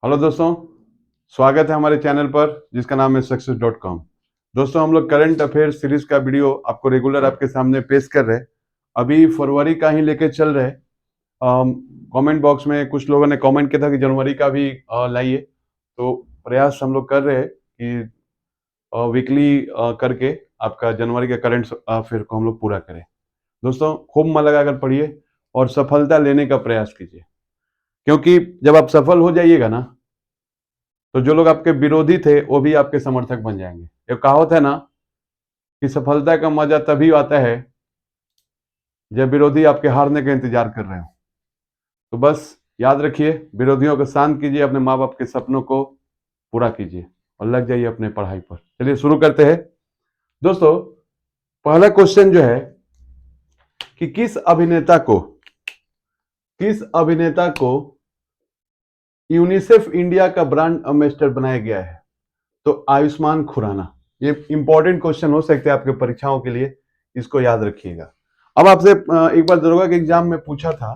Hello दोस्तों, स्वागत है हमारे चैनल पर जिसका नाम है सक्सेस.com। दोस्तों, हम लोग करंट अफेयर सीरीज का वीडियो आपको रेगुलर आपके सामने पेश कर रहे हैं। अभी फरवरी का ही लेके चल रहे हैं। कमेंट बॉक्स में कुछ लोगों ने कमेंट किया था कि जनवरी का भी लाइए, तो प्रयास हम लोग कर रहे हैं कि वीकली करके आपका जनवरी का करंट अफेयर को हम लोग पूरा करें। दोस्तों, खूब मन लगाकर पढ़िए और सफलता लेने का प्रयास कीजिए, क्योंकि जब आप सफल हो जाइएगा ना, तो जो लोग आपके विरोधी थे वो भी आपके समर्थक बन जाएंगे। एक कहावत है ना कि सफलता का मजा तभी आता है जब विरोधी आपके हारने का इंतजार कर रहे हो। तो बस याद रखिए, विरोधियों को शांत कीजिए, अपने माँ बाप के सपनों को पूरा कीजिए और लग जाइए अपने पढ़ाई पर। चलिए शुरू करते हैं। दोस्तों, पहला क्वेश्चन जो है कि किस अभिनेता को यूनिसेफ इंडिया का ब्रांड एम्बेसडर बनाया गया है? तो आयुष्मान खुराना। ये इंपॉर्टेंट क्वेश्चन हो सकते हैं आपके परीक्षाओं के लिए, इसको याद रखिएगा। अब आपसे एक बार दरोगा के एग्जाम में पूछा था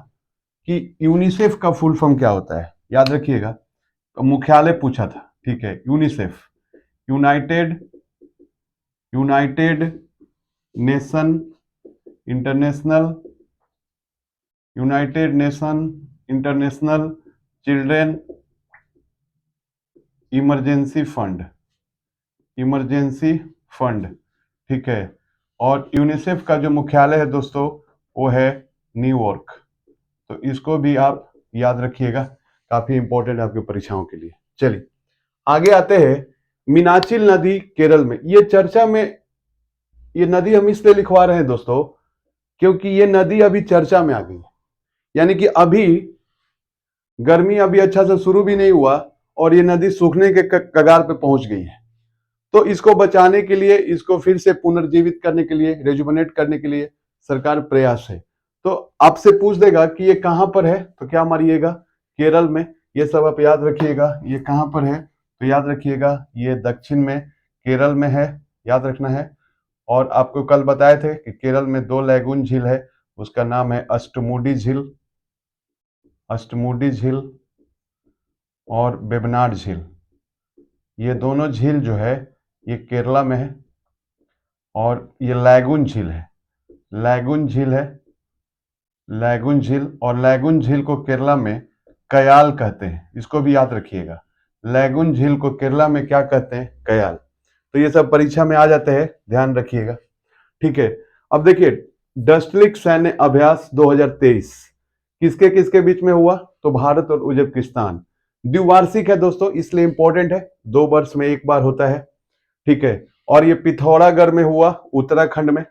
कि यूनिसेफ का फुल फॉर्म क्या होता है, याद रखिएगा। तो मुख्यालय पूछा था, ठीक है। UNICEF, United United nation international United nation international children emergency fund, ठीक है। और यूनिसेफ का जो मुख्यालय है दोस्तों, वो है न्यूयॉर्क। तो इसको भी आप याद रखिएगा, काफी इंपॉर्टेंट है आपकी परीक्षाओं के लिए। चलिए आगे आते हैं। मीनाचिल नदी केरल में, ये चर्चा में, ये नदी हम इसलिए लिखवा रहे हैं दोस्तों क्योंकि ये नदी अभी चर्चा में आ गई है। यानी कि अभी गर्मी अभी अच्छा से शुरू भी नहीं हुआ और ये नदी सूखने के कगार पे पहुंच गई है। तो इसको बचाने के लिए, इसको फिर से पुनर्जीवित करने के लिए, रेजुवनेट करने के लिए सरकार प्रयास है। तो आपसे पूछ देगा कि ये कहां पर है, तो क्या मारिएगा? केरल में। ये सब आप याद रखिएगा। ये कहां पर है, तो याद रखिएगा ये दक्षिण में केरल में है, याद रखना है। और आपको कल बताए थे कि केरल में 2 लैगून झील है, उसका नाम है अष्टमुडी झील और वेबनाड झील। ये दोनों झील जो है ये केरला में है। और ये लैगून झील है, लैगून झील है, लैगून झील। और लैगून झील को केरला में कयाल कहते हैं, इसको भी याद रखिएगा। लैगून झील को केरला में क्या कहते हैं? कयाल। तो ये सब परीक्षा में आ जाते हैं, ध्यान रखिएगा, ठीक है। अब देखिए, डस्टलिक सैन्य अभ्यास 2023 किसके किसके बीच में हुआ? तो भारत और उज्बेकिस्तान। द्विवार्षिक है दोस्तों, इसलिए इंपॉर्टेंट है, 2 वर्ष में एक बार होता है, ठीक है। और ये पिथौरागढ़ में हुआ, उत्तराखंड में।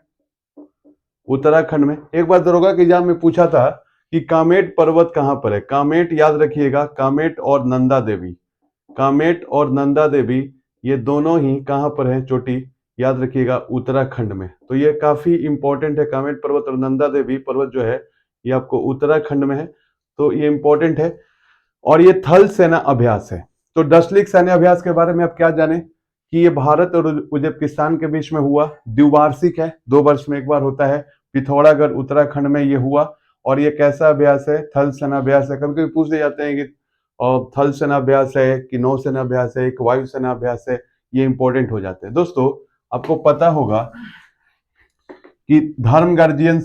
एक बार दरोगा के एग्जाम में पूछा था कि कामेट पर्वत कहां पर है। कामेट याद रखिएगा, कामेट और नंदा देवी ये दोनों ही कहां पर है? चोटी, याद रखिएगा, उत्तराखंड में। तो ये काफी इंपॉर्टेंट है। कामेट पर्वत और नंदा देवी पर्वत जो है ये आपको उत्तराखंड में है, तो ये इंपॉर्टेंट है। और ये थल सेना अभ्यास है। तो डस्टलिक सैन्य अभ्यास के बारे में आप क्या जाने कि ये भारत और उज्बेकिस्तान के बीच में हुआ, द्विवार्षिक है, 2 वर्ष में एक बार होता है। पिथौरागढ़ उत्तराखंड में ये हुआ। और ये कैसा अभ्यास है? थल सेना अभ्यास है। कभी कभी पूछ जाते हैं कि थल सेना अभ्यास है कि नौसेना अभ्यास है कि वायु सेना अभ्यास है, ये इंपॉर्टेंट हो जाते हैं। दोस्तों, आपको पता होगा कि धर्म गार्जियन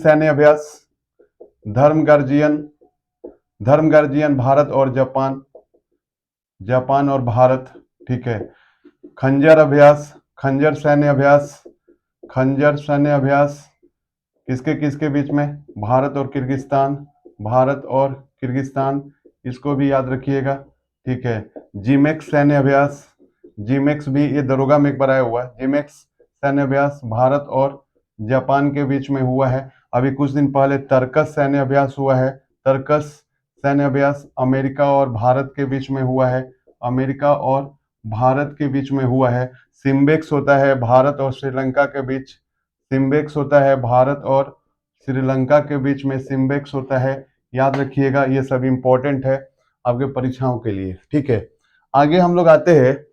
भारत और जापान और भारत, ठीक है। खंजर सैन्य अभ्यास किसके किसके बीच में? भारत और किर्गिस्तान, इसको भी याद रखिएगा, ठीक है। जीमेक्स सैन्य अभ्यास, जीमेक्स भी ये दरोगा में एक बार आया हुआ है। जीमेक्स सैन्य अभ्यास भारत और जापान के बीच में हुआ है। अभी कुछ दिन पहले तर्कस सैन्य अभ्यास हुआ है। तर्कस सैन्य अभ्यास अमेरिका और भारत के बीच में हुआ है। सिम्बेक्स होता है भारत और श्रीलंका के बीच। सिम्बेक्स होता है, याद रखिएगा। ये सब इंपॉर्टेंट है आपके परीक्षाओं के लिए, ठीक है। आगे हम लोग आते हैं।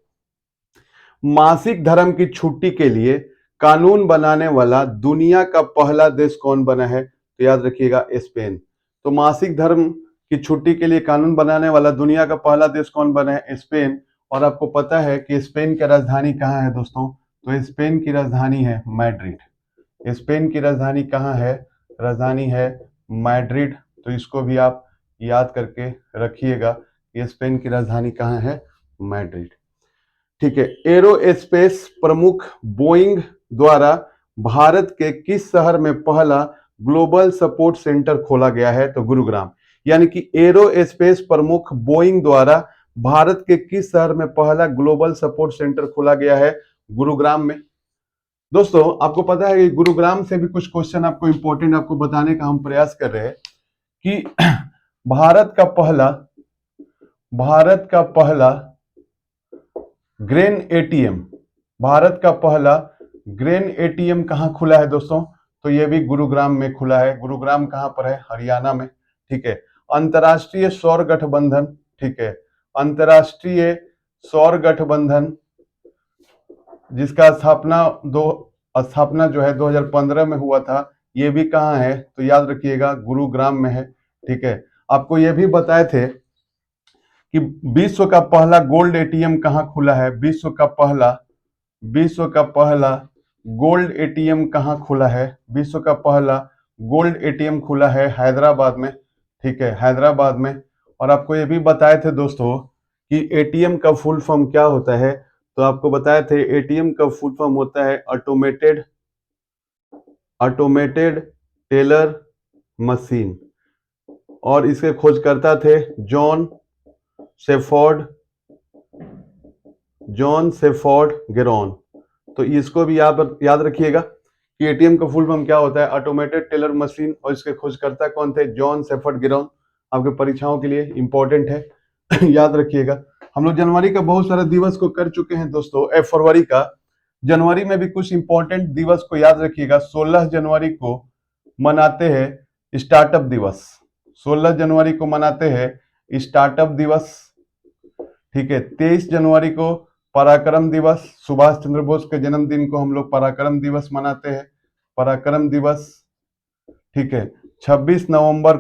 मासिक धर्म की छुट्टी के लिए कानून बनाने वाला दुनिया का पहला देश कौन बना है? तो याद रखिएगा, स्पेन। तो मासिक धर्म कि छुट्टी के लिए कानून बनाने वाला दुनिया का पहला देश कौन बना है? स्पेन। और आपको पता है कि स्पेन की राजधानी कहाँ है दोस्तों? तो स्पेन की राजधानी है मैड्रिड। स्पेन की राजधानी कहाँ है? राजधानी है मैड्रिड। तो इसको भी आप याद करके रखिएगा कि स्पेन की राजधानी कहाँ है? मैड्रिड। ठीक है। एरोस्पेस प्रमुख बोइंग द्वारा भारत के किस शहर में पहला ग्लोबल सपोर्ट सेंटर खोला गया है? तो गुरुग्राम। यानी कि एरोस्पेस प्रमुख बोइंग द्वारा भारत के किस शहर में पहला ग्लोबल सपोर्ट सेंटर खोला गया है? गुरुग्राम में। दोस्तों आपको पता है कि गुरुग्राम से भी कुछ क्वेश्चन आपको इंपॉर्टेंट आपको बताने का हम प्रयास कर रहे हैं कि भारत का पहला ग्रेन एटीएम, भारत का पहला ग्रेन एटीएम कहां खुला है दोस्तों? तो यह भी गुरुग्राम में खुला है। गुरुग्राम कहां पर है? हरियाणा में। ठीक है। अंतर्राष्ट्रीय सौर गठबंधन, ठीक है, अंतर्राष्ट्रीय सौर गठबंधन जिसका स्थापना जो है 2015 में हुआ था, ये भी कहाँ है? तो याद रखिएगा गुरुग्राम में है। ठीक है। आपको ये भी बताए थे कि विश्व का पहला गोल्ड एटीएम कहाँ खुला है? विश्व का पहला गोल्ड एटीएम कहाँ खुला है? विश्व का पहला गोल्ड एटीएम खुला है हैदराबाद में। ठीक है, हैदराबाद में। और आपको ये भी बताए थे दोस्तों कि एटीएम का फुल फॉर्म क्या होता है? तो आपको बताए थे एटीएम का फुल फॉर्म होता है ऑटोमेटेड टेलर मशीन। और इसके खोजकर्ता थे जॉन सेफोर्ड गेरॉन। तो इसको भी याद रखिएगा कि एटीएम का फुल फॉर्म क्या होता है? Automated teller machine. और इसके खोजकर्ता कौन थे? जॉन सेफर्ड गेरॉन। आपके परीक्षाओं के लिए इंपॉर्टेंट है याद रखिएगा। हम लोग जनवरी का बहुत सारे दिवस को कर चुके हैं दोस्तों। फरवरी का, जनवरी में भी कुछ इंपॉर्टेंट दिवस को याद रखिएगा। 16 जनवरी को मनाते हैं स्टार्टअप दिवस। 16 जनवरी को मनाते हैं स्टार्टअप दिवस। ठीक है। 23 जनवरी को पराक्रम दिवस, सुभाष चंद्र बोस के जन्मदिन को हम लोग पराक्रम दिवस मनाते हैं, पराक्रम दिवस। ठीक है। 26 नवंबर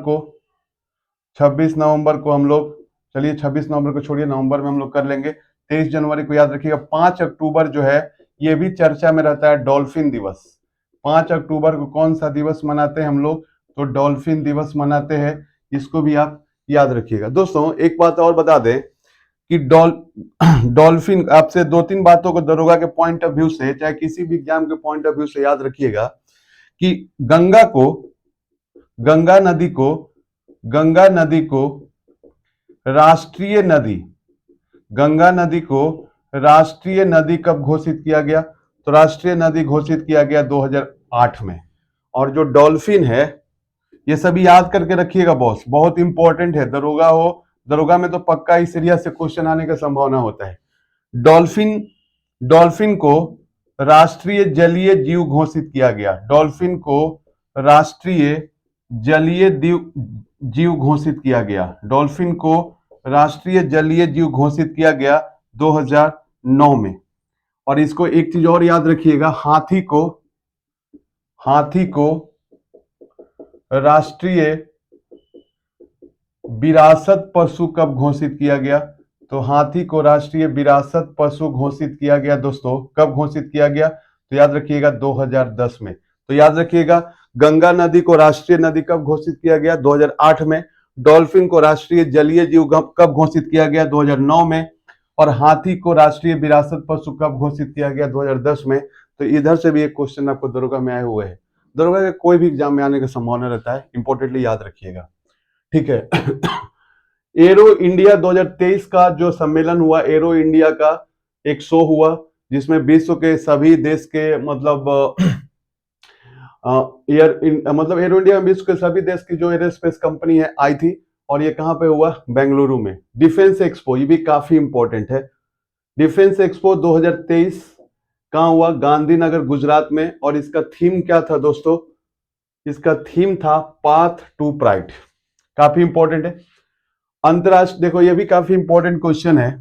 को हम लोग, चलिए 26 नवंबर को छोड़िए, नवंबर में हम लोग कर लेंगे। 23 जनवरी को याद रखिएगा। 5 अक्टूबर जो है ये भी चर्चा में रहता है, डॉल्फिन दिवस। 5 अक्टूबर को कौन सा दिवस मनाते हैं हम लोग? तो डॉल्फिन दिवस मनाते हैं। इसको भी आप याद रखिएगा। दोस्तों एक बात और बता दें कि डॉल्फिन, आपसे 2-3 बातों को दरोगा के पॉइंट ऑफ व्यू से, चाहे किसी भी एग्जाम के पॉइंट ऑफ व्यू से याद रखिएगा कि गंगा नदी को राष्ट्रीय नदी कब घोषित किया गया? तो राष्ट्रीय नदी घोषित किया गया 2008 में। और जो डॉल्फिन है, ये सभी याद करके रखिएगा बॉस, बहुत इंपॉर्टेंट है। दरोगा में तो पक्का इस एरिया से क्वेश्चन आने का संभावना होता है। डॉल्फिन को राष्ट्रीय जलीय जीव घोषित किया गया। डॉल्फिन को राष्ट्रीय जलीय जीव घोषित किया गया। डॉल्फिन को राष्ट्रीय जलीय जीव घोषित किया गया 2009 में। और इसको एक चीज और याद रखिएगा, हाथी को राष्ट्रीय विरासत पशु कब घोषित किया गया? तो हाथी को राष्ट्रीय विरासत पशु घोषित किया गया दोस्तों, कब घोषित किया गया? तो याद रखिएगा 2010 में। तो याद रखिएगा गंगा नदी को राष्ट्रीय नदी कब घोषित किया गया? 2008 में। डॉल्फिन को राष्ट्रीय जलीय जीव कब घोषित किया गया? 2009 में। और हाथी को राष्ट्रीय विरासत पशु कब घोषित किया गया? 2010 में। तो इधर से भी एक क्वेश्चन आपको दरोगा में आए हुए हैं। दरोगा के कोई भी एग्जाम में आने का संभावना रहता है, इंपॉर्टेंटली याद रखिएगा। ठीक है। एरो इंडिया 2023 का जो सम्मेलन हुआ, एरो इंडिया का एक शो हुआ जिसमें विश्व के सभी देश के एरो इंडिया में विश्व के सभी देश की जो एरोस्पेस कंपनी है आई थी। और ये कहां पे हुआ? बेंगलुरु में। डिफेंस एक्सपो, ये भी काफी इंपॉर्टेंट है। डिफेंस एक्सपो 2023 कहां हुआ? गांधीनगर गुजरात में। और इसका थीम क्या था दोस्तों? इसका थीम था पाथ टू प्राइड। काफी इंपॉर्टेंट है। अंतरराष्ट्रीय, देखो ये भी काफी इंपॉर्टेंट क्वेश्चन है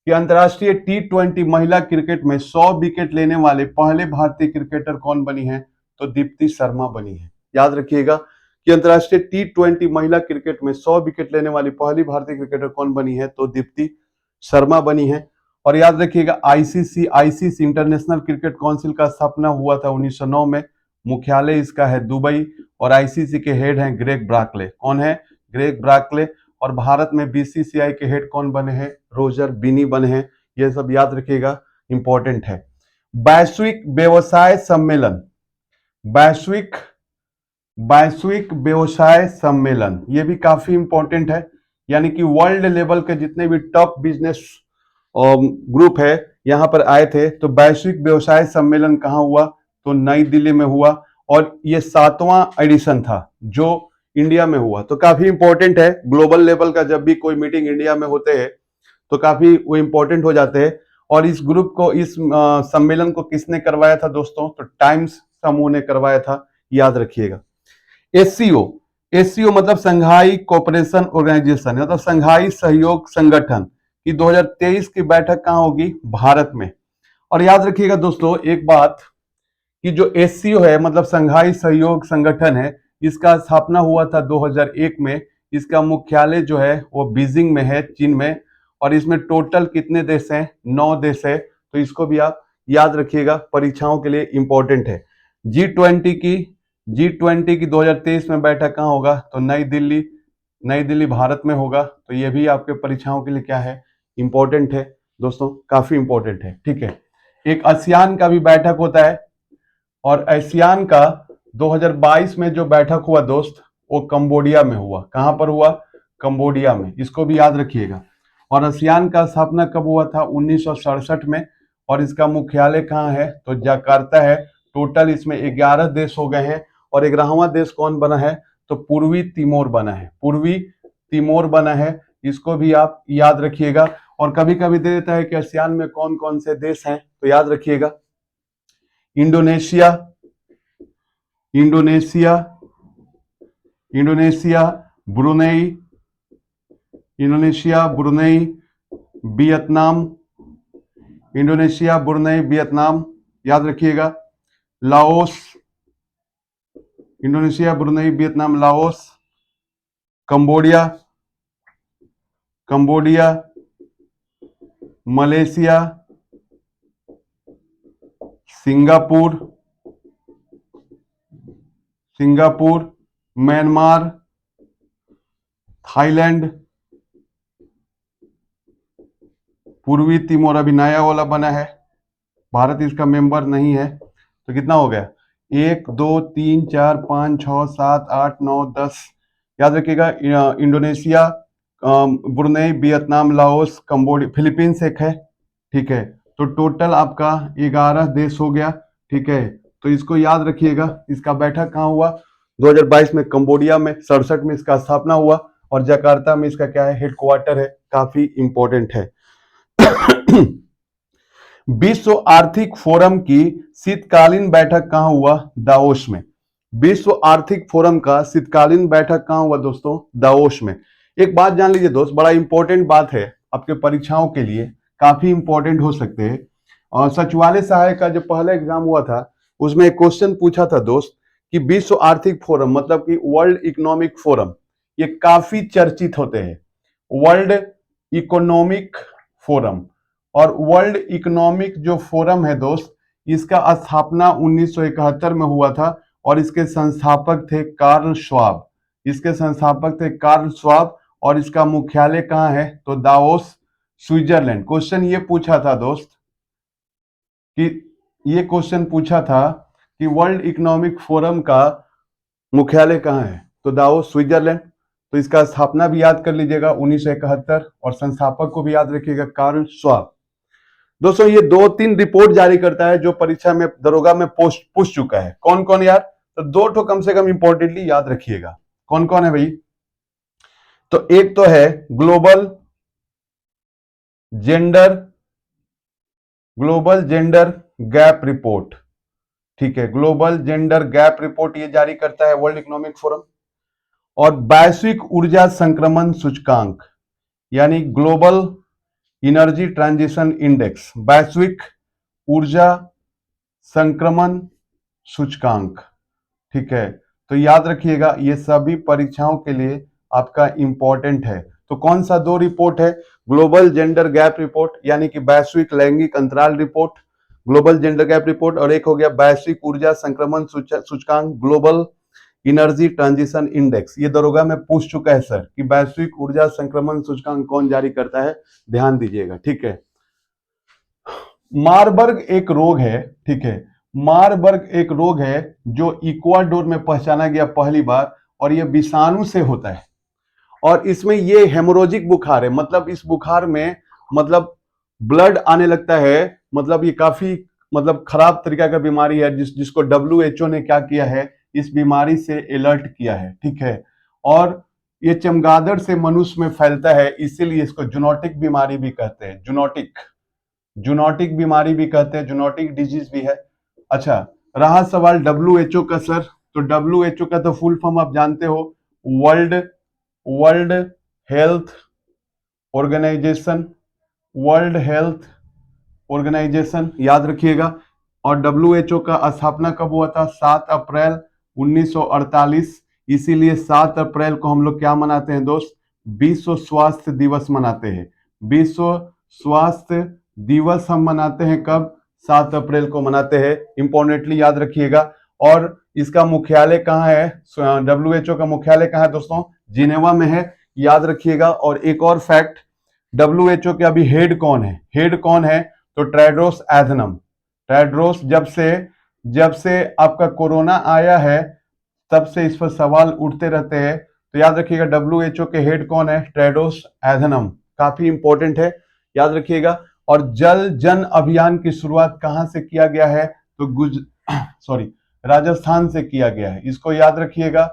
कि अंतरराष्ट्रीय T20 महिला क्रिकेट में 100 विकेट लेने वाले पहले भारतीय क्रिकेटर कौन बनी है? तो दीप्ति शर्मा बनी है। याद रखिएगा कि अंतर्राष्ट्रीय T20 महिला क्रिकेट में 100 विकेट लेने वाली पहली भारतीय क्रिकेटर कौन बनी है? तो दीप्ति शर्मा बनी है। और याद रखिएगा आईसीसी इंटरनेशनल क्रिकेट काउंसिल का स्थापना हुआ था 1909 में। मुख्यालय इसका है दुबई और आईसीसी के हेड हैं ग्रेग ब्राकले। कौन है? ग्रेग ब्राकले। और भारत में बीसीसीआई के हेड कौन बने हैं? रोजर बिनी बने हैं। ये सब याद रखिएगा, इंपॉर्टेंट है। वैश्विक व्यवसाय सम्मेलन, वैश्विक व्यवसाय सम्मेलन, ये भी काफी इंपॉर्टेंट है। यानी कि वर्ल्ड लेवल के जितने भी टॉप बिजनेस ग्रुप है यहां पर आए थे। तो वैश्विक व्यवसाय सम्मेलन कहां हुआ? तो नई दिल्ली में हुआ। और ये 7वां एडिशन था जो इंडिया में हुआ। तो काफी इंपॉर्टेंट है। ग्लोबल लेवल का जब भी कोई मीटिंग इंडिया में होते हैं तो काफी वो इंपॉर्टेंट हो जाते हैं। और इस ग्रुप को, इस सम्मेलन को किसने करवाया था दोस्तों? तो टाइम्स समूह ने करवाया था, याद रखिएगा। एससीओ मतलब संघाई कोऑपरेशन ऑर्गेनाइजेशन, मतलब संघाई सहयोग संगठन की 2023 की बैठक कहां होगी? भारत में। और याद रखिएगा दोस्तों एक बात कि जो एससीओ है मतलब संघाई सहयोग संगठन है, इसका स्थापना हुआ था 2001 में। इसका मुख्यालय जो है वो बीजिंग में है, चीन में। और इसमें टोटल कितने देश हैं? 9 देश है। तो इसको भी आप याद रखिएगा, परीक्षाओं के लिए इंपॉर्टेंट है। जी20 की 2023 में बैठक कहां होगा? तो नई दिल्ली भारत में होगा। तो ये भी आपके परीक्षाओं के लिए क्या है? इंपॉर्टेंट है दोस्तों, काफी इंपॉर्टेंट है। ठीक है। एक आसियान का भी बैठक होता है। और आसियान का 2022 में जो बैठक हुआ दोस्त, वो कंबोडिया में हुआ। कहां पर हुआ? कंबोडिया में। इसको भी याद रखिएगा। और आसियान का स्थापना कब हुआ था? 1967 में। और इसका मुख्यालय कहां है? तो जकार्ता है। टोटल इसमें 11 देश हो गए हैं। और 11वां देश कौन बना है? तो पूर्वी तिमोर बना है। पूर्वी तिमोर बना है। इसको भी आप याद रखिएगा। और कभी कभी दे देता है कि आसियान में कौन कौन से देश हैं, तो याद रखिएगा। इंडोनेशिया, ब्रुनेई, वियतनाम, याद रखिएगा। Laos, Cambodia, Malaysia, Singapore, Myanmar, Thailand, पूर्वी तिमोर अभी नया वाला बना है, भारत इसका मेंबर नहीं है। तो कितना हो गया? 1 2 3 4 5 6 7 8 9 10। याद रखिएगा। Indonesia, Brunei, Vietnam, Laos, Cambodia, Philippines एक है। ठीक है। तो टोटल आपका 11 देश हो गया। ठीक है। तो इसको याद रखिएगा। इसका बैठक कहाँ हुआ? 2022 में कंबोडिया में। 67 में इसका स्थापना हुआ। और जकार्ता में इसका क्या है? हेडक्वार्टर है। काफी इंपॉर्टेंट है। विश्व आर्थिक फोरम की शीतकालीन बैठक कहां हुआ? दावोस में। विश्व आर्थिक फोरम का शीतकालीन बैठक कहां हुआ दोस्तों? दावोस में। एक बात जान लीजिए दोस्त, बड़ा इंपॉर्टेंट बात है आपके परीक्षाओं के लिए, काफी इंपॉर्टेंट हो सकते हैं। और सचिवालय सहायक का जो पहला एग्जाम हुआ था उसमें एक क्वेश्चन पूछा था दोस्त कि विश्व आर्थिक फोरम मतलब कि वर्ल्ड इकोनॉमिक फोरम, ये काफी चर्चित होते हैं। World economic forum. और वर्ल्ड इकोनॉमिक जो फोरम है दोस्त, इसका स्थापना 1971 में हुआ था। और इसके संस्थापक थे कार्ल श्वाब। और इसका मुख्यालय कहां है? तो दावोस, स्विट्जरलैंड। क्वेश्चन ये पूछा था दोस्त कि वर्ल्ड इकोनॉमिक फोरम का मुख्यालय कहां है? तो दावोस, स्विट्जरलैंड। तो इसका स्थापना भी याद कर लीजिएगा 1971। और संस्थापक को भी याद रखिएगा, कार्ल श्वाब। दोस्तों ये 2-3 रिपोर्ट जारी करता है जो परीक्षा में दरोगा में पूछ चुका है। कौन कौन यार? तो 2 ठो कम से कम इंपॉर्टेंटली याद रखिएगा। कौन कौन है भाई? तो एक तो है ग्लोबल जेंडर गैप रिपोर्ट। ठीक है, ग्लोबल जेंडर गैप रिपोर्ट ये जारी करता है वर्ल्ड इकोनॉमिक फोरम। और वैश्विक ऊर्जा संक्रमण सूचकांक यानी ग्लोबल एनर्जी ट्रांजिशन इंडेक्स, वैश्विक ऊर्जा संक्रमण सूचकांक। ठीक है। तो याद रखिएगा ये सभी परीक्षाओं के लिए आपका इंपॉर्टेंट है। तो कौन सा 2 रिपोर्ट है? ग्लोबल जेंडर गैप रिपोर्ट यानी कि वैश्विक लैंगिक अंतराल report, global gender gap report, और एक हो गया वैश्विक ऊर्जा संक्रमण सूचकांक, ग्लोबल एनर्जी ट्रांजिशन इंडेक्स। ये दरोगा में पूछ चुका है सर कि वैश्विक ऊर्जा संक्रमण सूचकांक कौन जारी करता है, ध्यान दीजिएगा, ठीक है। मारबर्ग एक रोग है, ठीक है, मारबर्ग एक रोग है जो इक्वाडोर में पहचाना गया पहली बार, और यह विषाणु से होता है, और इसमें ये हेमोरोजिक बुखार है, मतलब इस बुखार में मतलब ब्लड आने लगता है, मतलब ये काफी मतलब खराब तरीका का बीमारी है, जिसको WHO ने क्या किया है, इस बीमारी से अलर्ट किया है, ठीक है। और ये चमगादड़ से मनुष्य में फैलता है, इसीलिए इसको जूनोटिक बीमारी भी कहते हैं, जूनोटिक बीमारी भी कहते हैं, जूनोटिक डिजीज भी है। अच्छा, रहा सवाल WHO का सर, तो WHO का तो फुल फॉर्म आप जानते हो, World Health Organization, World Health Organization, याद रखिएगा। और WHO का स्थापना कब हुआ था? 7 अप्रैल 1948। इसीलिए 7 अप्रैल को हम लोग क्या मनाते हैं दोस्त? विश्व स्वास्थ्य दिवस मनाते हैं। विश्व स्वास्थ्य दिवस हम मनाते हैं कब? 7 अप्रैल को मनाते हैं, इंपॉर्टेंटली याद रखिएगा। और इसका मुख्यालय कहाँ है? WHO का मुख्यालय कहाँ है दोस्तों? जिनेवा में है, याद रखिएगा। और एक और फैक्ट, WHO के अभी हेड कौन है? हेड कौन है? तो टेड्रोस एधनम। टेड्रोस जब से आपका कोरोना आया है तब से इस पर सवाल उठते रहते हैं, तो याद रखिएगा WHO के हेड कौन है? टेड्रोस एधनम, काफी इंपॉर्टेंट है, याद रखिएगा। और जल जन अभियान की शुरुआत कहां से किया गया है? तो राजस्थान से किया गया है, इसको याद रखिएगा।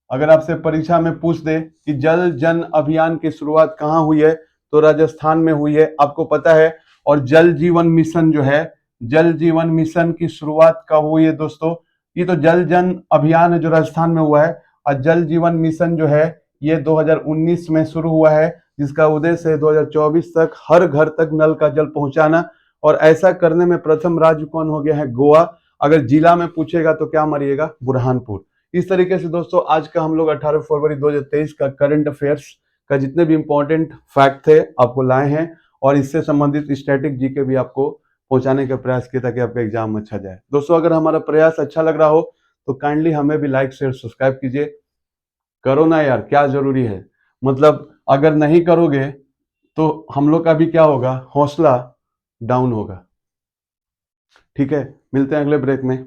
अगर आपसे परीक्षा में पूछ दे कि जल जन अभियान की शुरुआत कहां हुई है, तो राजस्थान में हुई है, आपको पता है। और जल जीवन मिशन जो है, जल जीवन मिशन की शुरुआत कब हुई है दोस्तों? ये तो जल जन अभियान है जो राजस्थान में हुआ है, और जल जीवन मिशन जो है ये 2019 में शुरू हुआ है, जिसका उद्देश्य है 2024 तक हर घर तक नल का जल पहुंचाना। और ऐसा करने में प्रथम राज्य कौन हो गया है? गोवा। अगर जिला में पूछेगा तो क्या मारिएगा? बुरहानपुर। इस तरीके से दोस्तों आज का हम लोग 18 फरवरी 2023 का करंट अफेयर्स का जितने भी इंपॉर्टेंट फैक्ट थे आपको लाए हैं, और इससे संबंधित स्टैटिक जीके भी आपको पहुंचाने का प्रयास किया ताकि आपका एग्जाम अच्छा जाए। दोस्तों अगर हमारा प्रयास अच्छा लग रहा हो तो काइंडली हमें भी लाइक शेयर सब्सक्राइब कीजिए। करो ना यार, क्या जरूरी है, मतलब अगर नहीं करोगे तो हम लोग का भी क्या होगा? हौसला डाउन होगा। ठीक है, मिलते हैं अगले ब्रेक में।